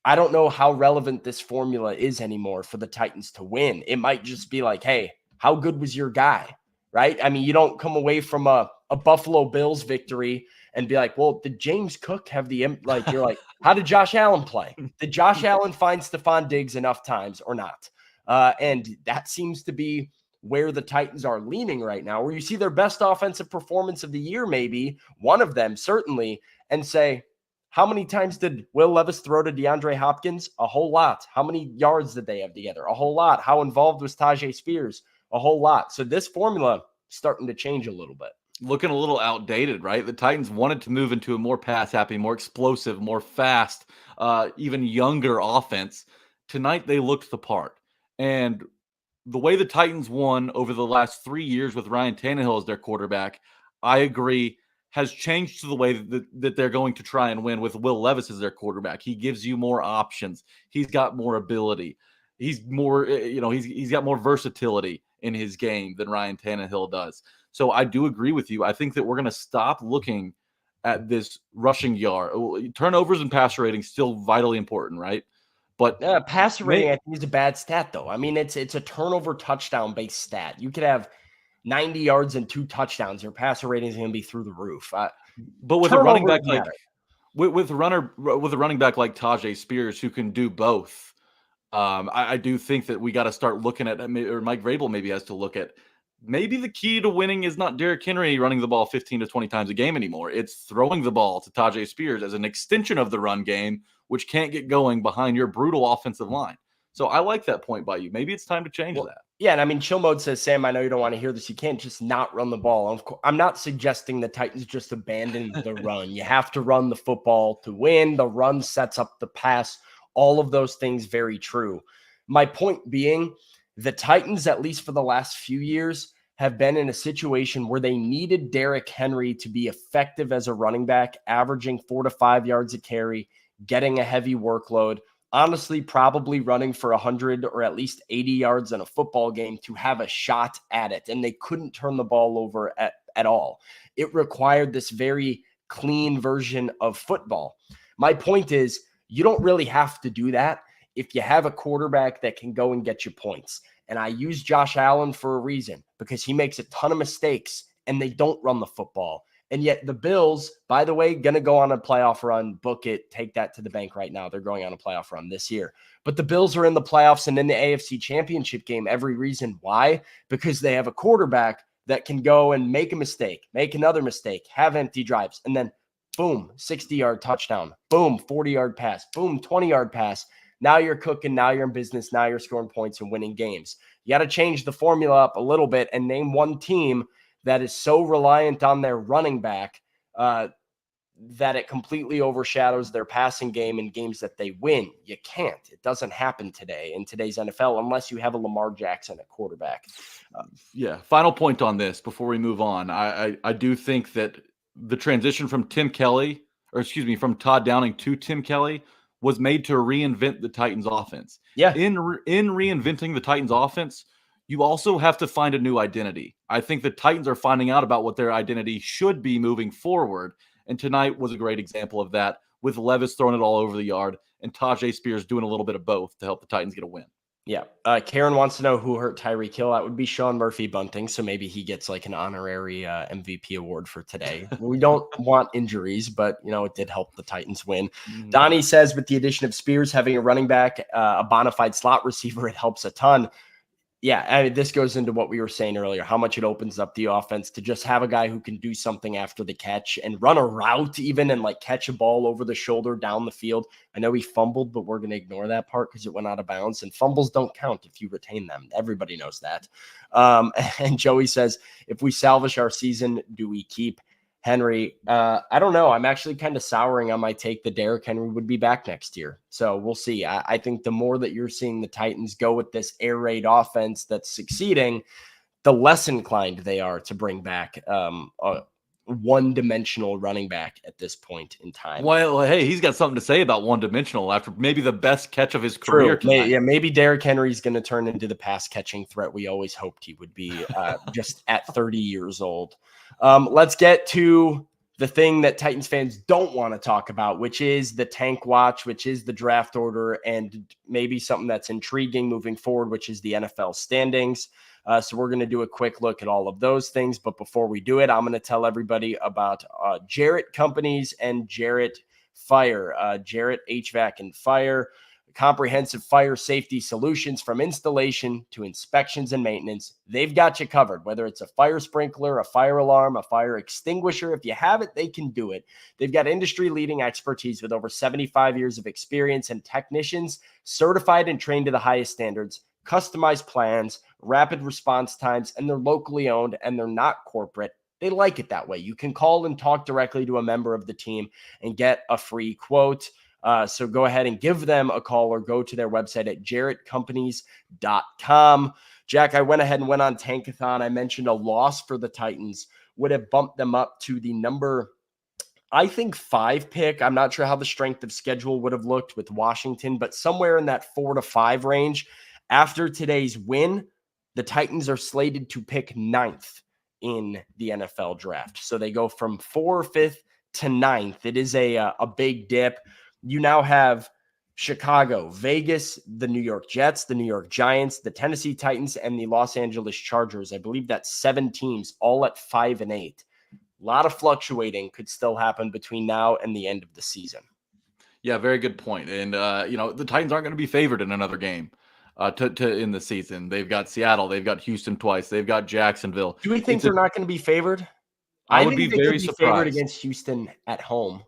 I don't know how relevant this formula is anymore for the Titans to win. It might just be like, hey, how good was your guy, right? I mean, you don't come away from a Buffalo Bills victory and be like, well, did James Cook have like, you're like, how did Josh Allen play? Did Josh Allen find Stephon Diggs enough times or not? And that seems to be where the Titans are leaning right now, where you see their best offensive performance of the year, maybe one of them certainly, and say, how many times did Will Levis throw to DeAndre Hopkins? A whole lot. How many yards did they have together? A whole lot. How involved was Taj Spears? A whole lot. So this formula starting to change a little bit. Looking a little outdated, right? The Titans wanted to move into a more pass-happy, more explosive, more fast, even younger offense. Tonight, they looked the part. And the way the Titans won over the last 3 years with Ryan Tannehill as their quarterback, I agree, has changed to the way that they're going to try and win with Will Levis as their quarterback. He gives you more options. He's got more ability. He's more, he's got more versatility in his game than Ryan Tannehill does. So I do agree with you. I think that we're going to stop looking at this rushing yard. Turnovers and passer rating still vitally important, right? But passer rating, I think, is a bad stat, though. I mean, it's a turnover touchdown based stat. You could have 90 yards and 2 touchdowns. Your passer rating is going to be through the roof. But with a running back like with a running back like Taj Spears who can do both, I do think that we got to start looking at, or Mike Vrabel maybe has to look at, maybe the key to winning is not Derrick Henry running the ball 15 to 20 times a game anymore. It's throwing the ball to Taj Spears as an extension of the run game, which can't get going behind your brutal offensive line. So I like that point by you. Maybe it's time to change that. Yeah, and I mean, Chill Mode says, Sam, I know you don't want to hear this. You can't just not run the ball. I'm not suggesting the Titans just abandon the run. You have to run the football to win. The run sets up the pass. All of those things, very true. My point being, the Titans, at least for the last few years, have been in a situation where they needed Derrick Henry to be effective as a running back, averaging 4 to 5 yards a carry, getting a heavy workload, honestly, probably running for 100 or at least 80 yards in a football game to have a shot at it. And they couldn't turn the ball over at all. It required this very clean version of football. My point is, you don't really have to do that if you have a quarterback that can go and get you points. And I use Josh Allen for a reason, because he makes a ton of mistakes and they don't run the football. And yet the Bills, by the way, going to go on a playoff run. Book it. Take that to the bank right now. They're going on a playoff run this year. But the Bills are in the playoffs and in the AFC Championship game. Every reason why? Because they have a quarterback that can go and make a mistake, make another mistake, have empty drives, and then boom, 60-yard touchdown. Boom, 40-yard pass. Boom, 20-yard pass. Now you're cooking. Now you're in business. Now you're scoring points and winning games. You got to change the formula up a little bit and name one team that is so reliant on their running back that it completely overshadows their passing game in games that they win. You can't. It doesn't happen today in today's NFL unless you have a Lamar Jackson at quarterback. Final point on this before we move on. I do think that the transition from from Todd Downing to Tim Kelly was made to reinvent the Titans offense. Yeah. In reinventing the Titans offense, you also have to find a new identity. I think the Titans are finding out about what their identity should be moving forward. And tonight was a great example of that, with Levis throwing it all over the yard and Taj Spears doing a little bit of both to help the Titans get a win. Yeah. Karen wants to know who hurt Tyreek Hill. That would be Sean Murphy Bunting. So maybe he gets like an honorary MVP award for today. We don't want injuries, but it did help the Titans win. Donnie says with the addition of Spears, having a running back, a bona fide slot receiver, it helps a ton. Yeah, I mean, this goes into what we were saying earlier, how much it opens up the offense to just have a guy who can do something after the catch and run a route even and like catch a ball over the shoulder down the field. I know he fumbled, but we're going to ignore that part because it went out of bounds, and fumbles don't count if you retain them. Everybody knows that. And Joey says, if we salvage our season, do we keep Henry? I don't know. I'm actually kind of souring on my take that Derrick Henry would be back next year. So we'll see. I think the more that you're seeing the Titans go with this air raid offense that's succeeding, the less inclined they are to bring back a one-dimensional running back at this point in time. Well, hey, he's got something to say about one-dimensional after maybe the best catch of his career. Maybe Derrick Henry's going to turn into the pass-catching threat we always hoped he would be just at 30 years old. Let's get to the thing that Titans fans don't want to talk about, which is the tank watch, which is the draft order, and maybe something that's intriguing moving forward, which is the NFL standings. So we're going to do a quick look at all of those things. But before we do it, I'm going to tell everybody about Jarrett Companies and Jarrett Fire. Jarrett HVAC and Fire, comprehensive fire safety solutions from installation to inspections and maintenance. They've got you covered, whether it's a fire sprinkler, a fire alarm, a fire extinguisher. If you have it, they can do it. They've got industry-leading expertise with over 75 years of experience and technicians certified and trained to the highest standards, customized plans, rapid response times, and they're locally owned and they're not corporate. They like it that way. You can call and talk directly to a member of the team and get a free quote. So go ahead and give them a call or go to their website at jarrettcompanies.com. Jack, I went ahead and went on Tankathon. I mentioned a loss for the Titans would have bumped them up to the number, I think, 5 pick. I'm not sure how the strength of schedule would have looked with Washington, but somewhere in that 4 to 5 range. After today's win, the Titans are slated to pick 9th in the NFL draft. So they go from 4, 5th to 9th. It is a big dip. You now have Chicago, Vegas, the New York Jets, the New York Giants, the Tennessee Titans, and the Los Angeles Chargers. I believe that's 7 teams, all at 5 and 8. A lot of fluctuating could still happen between now and the end of the season. Yeah, very good point. And, the Titans aren't going to be favored in another game in the season. They've got Seattle. They've got Houston twice. They've got Jacksonville. Do we think they're not going to be favored? I would think be they very could be surprised. favored against Houston at home.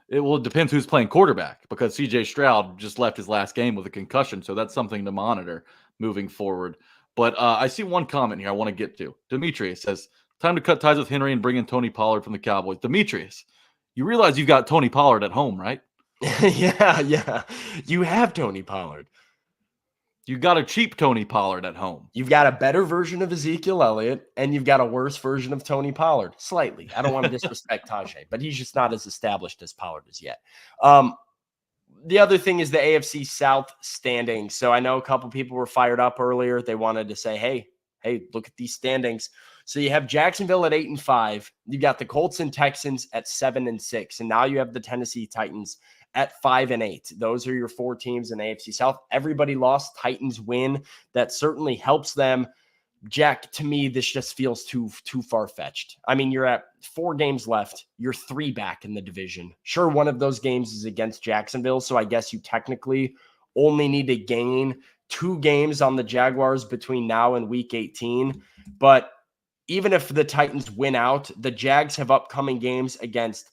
It depends who's playing quarterback, because CJ Stroud just left his last game with a concussion. So that's something to monitor moving forward. But I see one comment here I want to get to. Demetrius says, time to cut ties with Henry and bring in Tony Pollard from the Cowboys. Demetrius, you realize you've got Tony Pollard at home, right? Yeah. You have Tony Pollard. You got a cheap Tony Pollard at home. You've got a better version of Ezekiel Elliott, and you've got a worse version of Tony Pollard. Slightly. I don't want to disrespect Tajay, but he's just not as established as Pollard is yet. The other thing is the AFC South standings. So I know a couple people were fired up earlier. They wanted to say, hey, look at these standings. So you have Jacksonville at 8 and 5. You've got the Colts and Texans at 7 and 6. And now you have the Tennessee Titans at 5 and 8. Those are your 4 teams in AFC South. Everybody lost. Titans win. That certainly helps them. Jack, to me, this just feels too far-fetched. I mean, you're at 4 games left. You're 3 back in the division. Sure, one of those games is against Jacksonville, so I guess you technically only need to gain 2 games on the Jaguars between now and week 18. But even if the Titans win out, the Jags have upcoming games against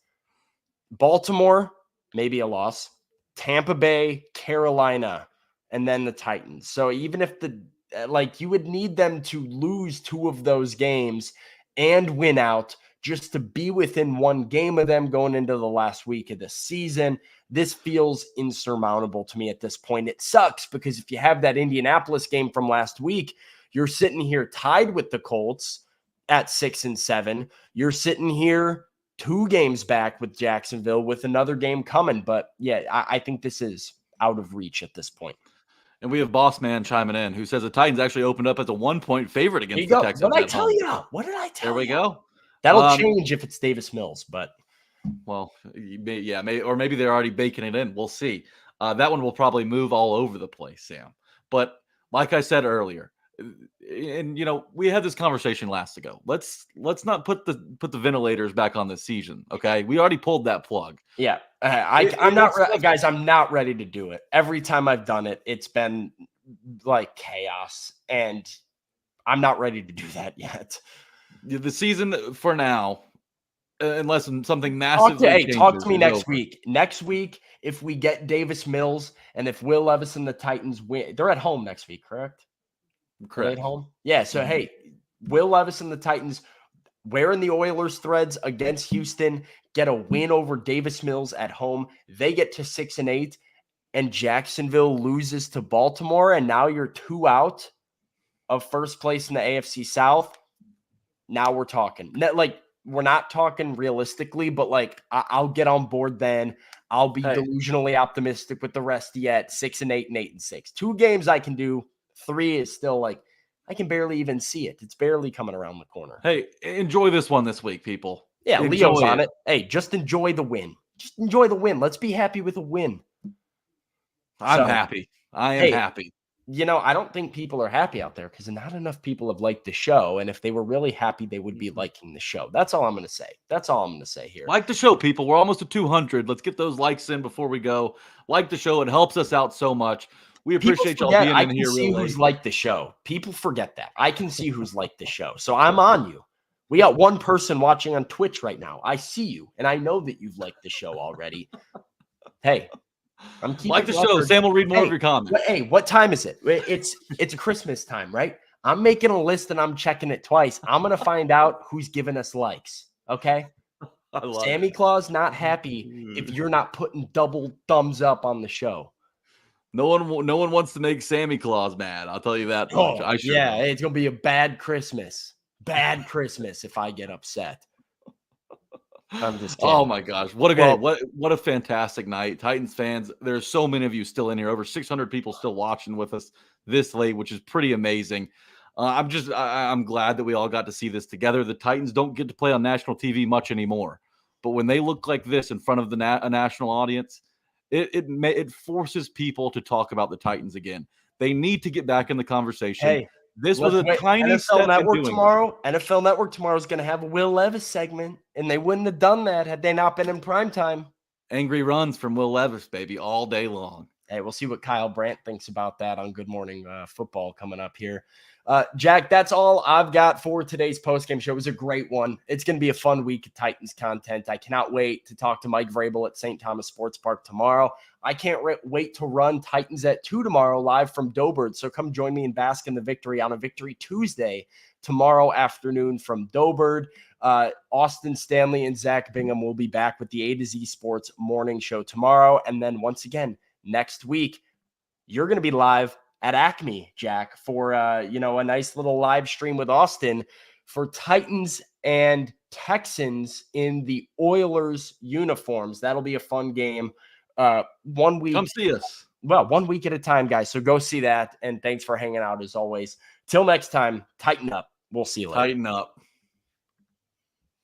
Baltimore, maybe a loss, Tampa Bay, Carolina, and then the Titans. So even if you would need them to lose 2 of those games and win out just to be within 1 game of them going into the last week of the season. This feels insurmountable to me at this point. It sucks because if you have that Indianapolis game from last week, you're sitting here tied with the Colts at 6 and 7. You're sitting here 2 games back with Jacksonville with another game coming. But yeah, I think this is out of reach at this point. And we have Boss Man chiming in who says the Titans actually opened up as a 1-point favorite against the Texans. What did I tell you? What did I tell you? There we go. That'll change if it's Davis Mills, but. Well, maybe they're already baking it in. We'll see. That one will probably move all over the place, Sam. But like I said earlier, and we had this conversation last ago. Let's not put the ventilators back on this season. Okay, we already pulled that plug. Yeah, I'm not ready to do it. Every time I've done it, it's been like chaos, and I'm not ready to do that yet. The season for now, unless something massive. Talk to me next week. Next week, if we get Davis Mills and if Will Levis and the Titans win, they're at home next week, correct? Correct. At home? Yeah. So, hey, Will Levis and the Titans wearing the Oilers threads against Houston, get a win over Davis Mills at home. They get to 6 and 8, and Jacksonville loses to Baltimore, and now you're 2 out of first place in the AFC South. Now we're talking. We're not talking realistically, but I'll get on board then. I'll be delusionally optimistic with the rest yet. 6 and 8 and 8 and 6. 2 games I can do. 3 is still I can barely even see it. It's barely coming around the corner. Hey, enjoy this one this week, people. Yeah, Enjoy Leo's on it. it. Hey, just enjoy the win. Just enjoy the win. Let's be happy with a win. I'm So, happy. I am hey, happy. I don't think people are happy out there because not enough people have liked the show. And if they were really happy, they would be liking the show. That's all I'm going to say. That's all I'm going to say here. Like the show, people. We're almost at 200. Let's get those likes in before we go. Like the show. It helps us out so much. We People appreciate y'all forget being I in can here see real who's late. liked the show. People forget that. I can see who's liked the show. So I'm on you. We got one person watching on Twitch right now. I see you, and I know that you've liked the show already. Hey, I'm keeping Like the show. record. Sam will read more of your comments. Hey, what time is it? It's Christmas time, right? I'm making a list and I'm checking it twice. I'm gonna find out who's giving us likes. Okay. I love Sammy it. Claus not happy if you're not putting double thumbs up on the show. No one wants to make Sammy Claus mad. I'll tell you that much. I sure yeah, don't. it's gonna be a bad Christmas. Bad Christmas if I get upset. I'm just kidding. Oh my gosh. What a fantastic night. Titans fans, there's so many of you still in here. Over 600 people still watching with us this late, which is pretty amazing. I'm glad that we all got to see this together. The Titans don't get to play on national TV much anymore, but when they look like this in front of a national audience, it forces people to talk about the Titans again. They need to get back in the conversation. Hey, this was a tiny NFL step Network in doing tomorrow. NFL Network tomorrow is going to have a Will Levis segment, and they wouldn't have done that had they not been in prime time. Angry runs from Will Levis, baby, all day long. Hey, we'll see what Kyle Brandt thinks about that on Good Morning Football coming up here. Jack, that's all I've got for today's postgame show. It was a great one. It's going to be a fun week of Titans content. I cannot wait to talk to Mike Vrabel at St. Thomas Sports Park tomorrow. I can't wait to run Titans at 2 tomorrow live from Dobert. So come join me and bask in the victory on a Victory Tuesday tomorrow afternoon from Dobert. Austin Stanley and Zach Bingham will be back with the A to Z Sports morning show tomorrow. And then once again, next week, you're going to be live at Acme, Jack, for a nice little live stream with Austin for Titans and Texans in the Oilers uniforms. That'll be a fun game. 1 week. Come see us. Well, 1 week at a time, guys. So go see that. And thanks for hanging out as always. Till next time, tighten up. We'll see you later. Tighten up.